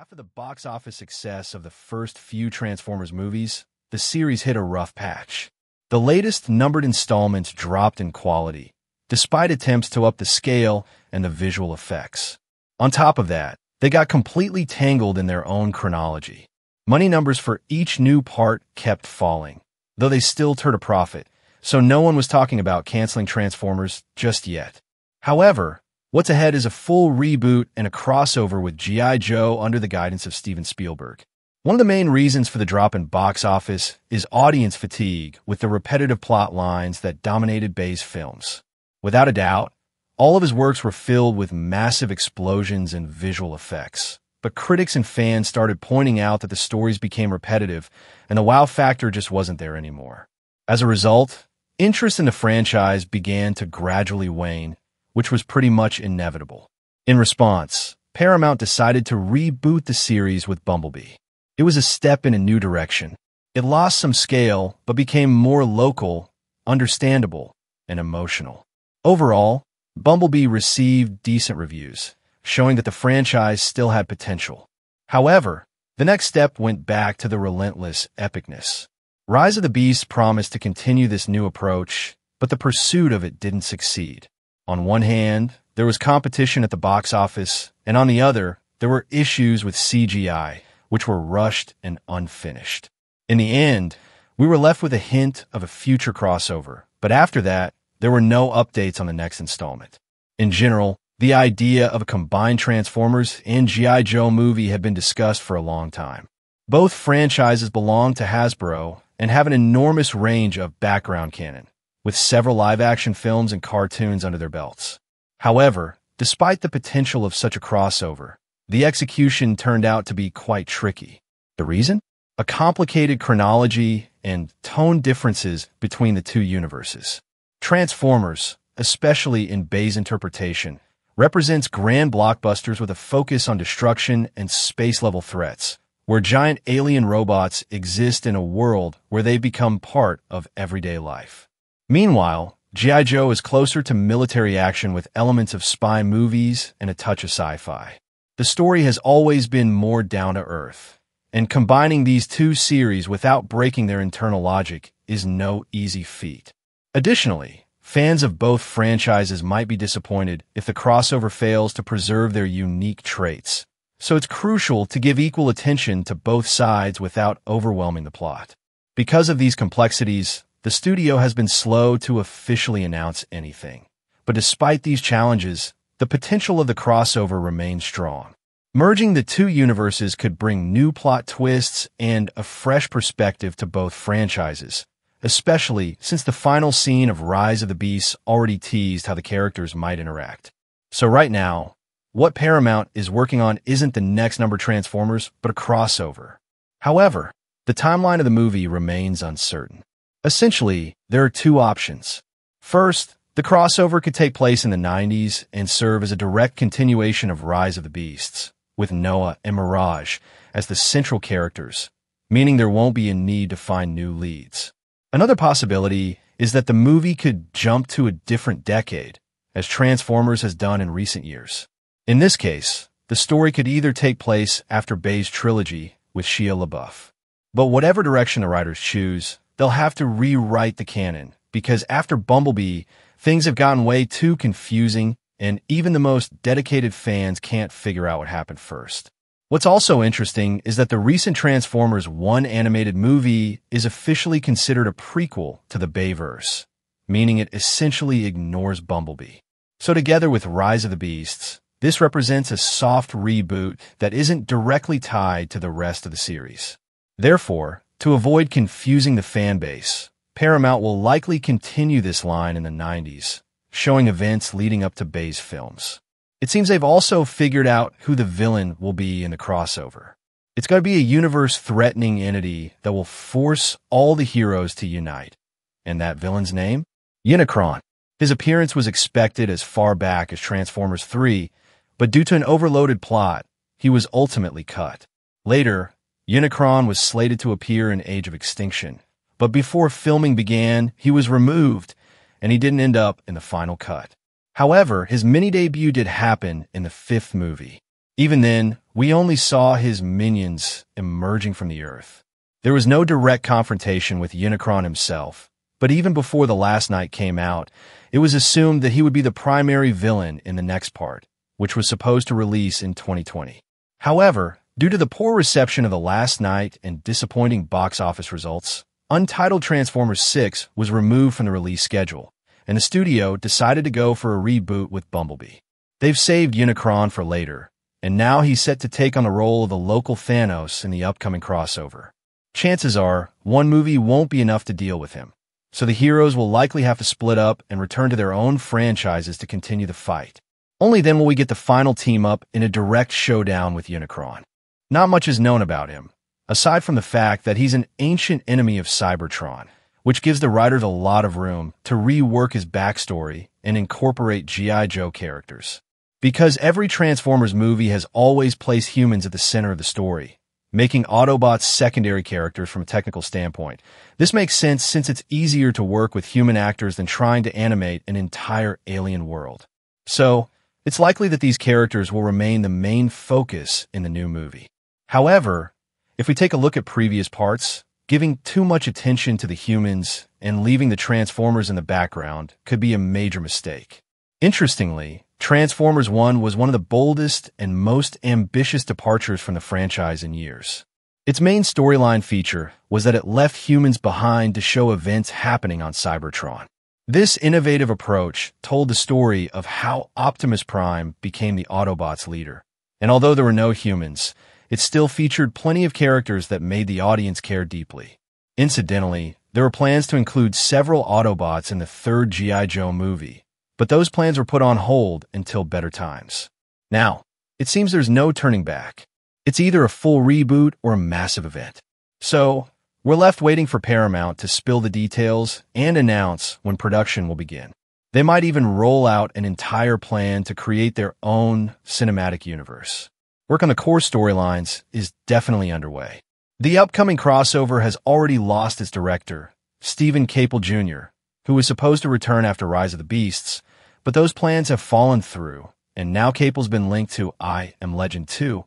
After the box office success of the first few Transformers movies, the series hit a rough patch. The latest numbered installments dropped in quality, despite attempts to up the scale and the visual effects. On top of that, they got completely tangled in their own chronology. Money numbers for each new part kept falling, though they still turned a profit, so no one was talking about canceling Transformers just yet. However, what's ahead is a full reboot and a crossover with G.I. Joe under the guidance of Steven Spielberg. One of the main reasons for the drop in box office is audience fatigue with the repetitive plot lines that dominated Bay's films. Without a doubt, all of his works were filled with massive explosions and visual effects. But critics and fans started pointing out that the stories became repetitive and the wow factor just wasn't there anymore. As a result, interest in the franchise began to gradually wane, which was pretty much inevitable. In response, Paramount decided to reboot the series with Bumblebee. It was a step in a new direction. It lost some scale, but became more local, understandable, and emotional. Overall, Bumblebee received decent reviews, showing that the franchise still had potential. However, the next step went back to the relentless epicness. Rise of the Beasts promised to continue this new approach, but the pursuit of it didn't succeed. On one hand, there was competition at the box office, and on the other, there were issues with CGI, which were rushed and unfinished. In the end, we were left with a hint of a future crossover, but after that, there were no updates on the next installment. In general, the idea of a combined Transformers and G.I. Joe movie had been discussed for a long time. Both franchises belong to Hasbro and have an enormous range of background canon, with several live-action films and cartoons under their belts. However, despite the potential of such a crossover, the execution turned out to be quite tricky. The reason? A complicated chronology and tone differences between the two universes. Transformers, especially in Bay's interpretation, represents grand blockbusters with a focus on destruction and space-level threats, where giant alien robots exist in a world where they become part of everyday life. Meanwhile, G.I. Joe is closer to military action with elements of spy movies and a touch of sci-fi. The story has always been more down-to-earth, and combining these two series without breaking their internal logic is no easy feat. Additionally, fans of both franchises might be disappointed if the crossover fails to preserve their unique traits, so it's crucial to give equal attention to both sides without overwhelming the plot. Because of these complexities, the studio has been slow to officially announce anything. But despite these challenges, the potential of the crossover remains strong. Merging the two universes could bring new plot twists and a fresh perspective to both franchises, especially since the final scene of Rise of the Beasts already teased how the characters might interact. So right now, what Paramount is working on isn't the next numbered Transformers, but a crossover. However, the timeline of the movie remains uncertain. Essentially, there are two options. First, the crossover could take place in the 90s and serve as a direct continuation of Rise of the Beasts, with Noah and Mirage as the central characters, meaning there won't be a need to find new leads. Another possibility is that the movie could jump to a different decade, as Transformers has done in recent years. In this case, the story could either take place after Bay's trilogy with Shia LaBeouf. But whatever direction the writers choose, they'll have to rewrite the canon, because after Bumblebee, things have gotten way too confusing, and even the most dedicated fans can't figure out what happened first. What's also interesting is that the recent Transformers 1 animated movie is officially considered a prequel to the Bayverse, meaning it essentially ignores Bumblebee. So together with Rise of the Beasts, this represents a soft reboot that isn't directly tied to the rest of the series. Therefore, to avoid confusing the fan base, Paramount will likely continue this line in the 90s, showing events leading up to Bay's films. It seems they've also figured out who the villain will be in the crossover. It's going to be a universe-threatening entity that will force all the heroes to unite. And that villain's name? Unicron. His appearance was expected as far back as Transformers 3, but due to an overloaded plot, he was ultimately cut. Later, Unicron was slated to appear in Age of Extinction, but before filming began, he was removed, and he didn't end up in the final cut. However, his mini-debut did happen in the fifth movie. Even then, we only saw his minions emerging from the earth. There was no direct confrontation with Unicron himself, but even before The Last Knight came out, it was assumed that he would be the primary villain in the next part, which was supposed to release in 2020. However, due to the poor reception of The Last Knight and disappointing box office results, Untitled Transformers 6 was removed from the release schedule, and the studio decided to go for a reboot with Bumblebee. They've saved Unicron for later, and now he's set to take on the role of the local Thanos in the upcoming crossover. Chances are, one movie won't be enough to deal with him, so the heroes will likely have to split up and return to their own franchises to continue the fight. Only then will we get the final team-up in a direct showdown with Unicron. Not much is known about him, aside from the fact that he's an ancient enemy of Cybertron, which gives the writers a lot of room to rework his backstory and incorporate G.I. Joe characters. Because every Transformers movie has always placed humans at the center of the story, making Autobots secondary characters from a technical standpoint. This makes sense since it's easier to work with human actors than trying to animate an entire alien world. So, it's likely that these characters will remain the main focus in the new movie. However, if we take a look at previous parts, giving too much attention to the humans and leaving the Transformers in the background could be a major mistake. Interestingly, Transformers 1 was one of the boldest and most ambitious departures from the franchise in years. Its main storyline feature was that it left humans behind to show events happening on Cybertron. This innovative approach told the story of how Optimus Prime became the Autobots' leader. And although there were no humans, it still featured plenty of characters that made the audience care deeply. Incidentally, there were plans to include several Autobots in the third G.I. Joe movie, but those plans were put on hold until better times. Now, it seems there's no turning back. It's either a full reboot or a massive event. So, we're left waiting for Paramount to spill the details and announce when production will begin. They might even roll out an entire plan to create their own cinematic universe. Work on the core storylines is definitely underway. The upcoming crossover has already lost its director, Stephen Caple Jr., who was supposed to return after Rise of the Beasts, but those plans have fallen through, and now Caple's been linked to I Am Legend 2,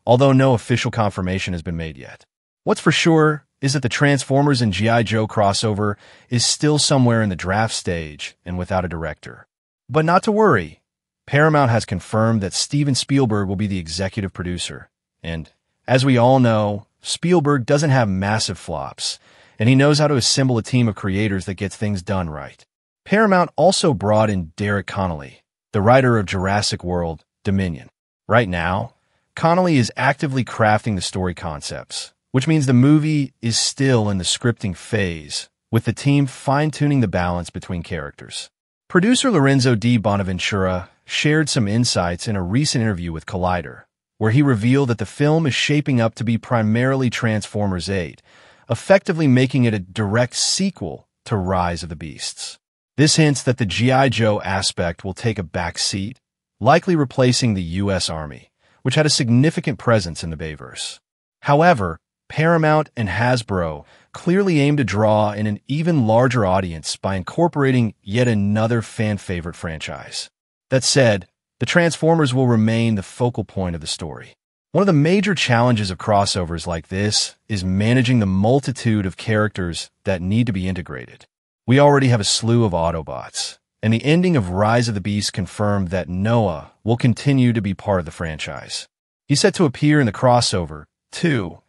although no official confirmation has been made yet. What's for sure is that the Transformers and G.I. Joe crossover is still somewhere in the draft stage and without a director. But not to worry, Paramount has confirmed that Steven Spielberg will be the executive producer, and as we all know, Spielberg doesn't have massive flops, and he knows how to assemble a team of creators that gets things done right. Paramount also brought in Derek Connolly, the writer of Jurassic World: Dominion. Right now, Connolly is actively crafting the story concepts, which means the movie is still in the scripting phase, with the team fine-tuning the balance between characters. Producer Lorenzo D. Bonaventura shared some insights in a recent interview with Collider, where he revealed that the film is shaping up to be primarily Transformers 8, effectively making it a direct sequel to Rise of the Beasts. This hints that the G.I. Joe aspect will take a back seat, likely replacing the U.S. Army, which had a significant presence in the Bayverse. However, Paramount and Hasbro clearly aim to draw in an even larger audience by incorporating yet another fan-favorite franchise. That said, the Transformers will remain the focal point of the story. One of the major challenges of crossovers like this is managing the multitude of characters that need to be integrated. We already have a slew of Autobots, and the ending of Rise of the Beasts confirmed that Noah will continue to be part of the franchise. He's set to appear in the crossover, too,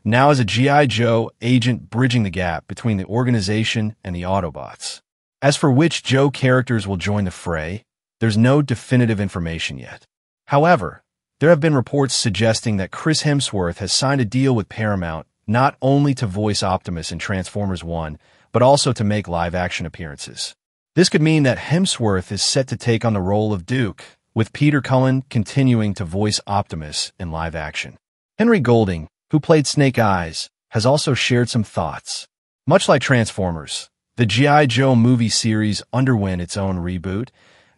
now as a G.I. Joe agent bridging the gap between the organization and the Autobots. As for which Joe characters will join the fray, there's no definitive information yet. However, there have been reports suggesting that Chris Hemsworth has signed a deal with Paramount not only to voice Optimus in Transformers 1, but also to make live-action appearances. This could mean that Hemsworth is set to take on the role of Duke, with Peter Cullen continuing to voice Optimus in live action. Henry Golding, who played Snake Eyes, has also shared some thoughts. Much like Transformers, the G.I. Joe movie series underwent its own reboot,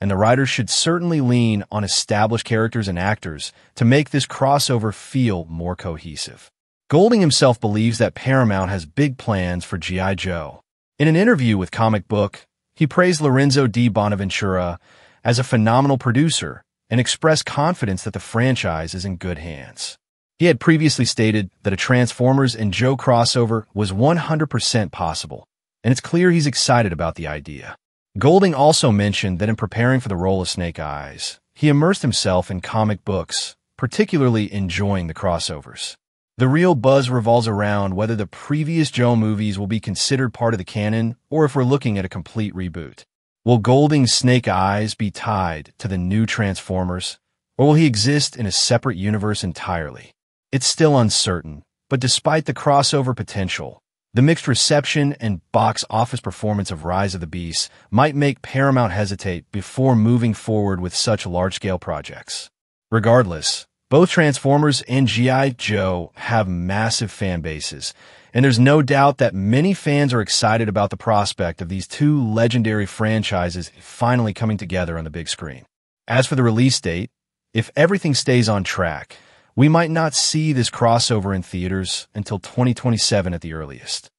and the writers should certainly lean on established characters and actors to make this crossover feel more cohesive. Golding himself believes that Paramount has big plans for G.I. Joe. In an interview with Comic Book, he praised Lorenzo D. Bonaventura as a phenomenal producer and expressed confidence that the franchise is in good hands. He had previously stated that a Transformers and Joe crossover was 100% possible, and it's clear he's excited about the idea. Golding also mentioned that in preparing for the role of Snake Eyes, he immersed himself in comic books, particularly enjoying the crossovers. The real buzz revolves around whether the previous Joe movies will be considered part of the canon or if we're looking at a complete reboot. Will Golding's Snake Eyes be tied to the new Transformers, or will he exist in a separate universe entirely? It's still uncertain, but despite the crossover potential, the mixed reception and box office performance of Rise of the Beasts might make Paramount hesitate before moving forward with such large-scale projects. Regardless, both Transformers and G.I. Joe have massive fan bases, and there's no doubt that many fans are excited about the prospect of these two legendary franchises finally coming together on the big screen. As for the release date, if everything stays on track, we might not see this crossover in theaters until 2027 at the earliest.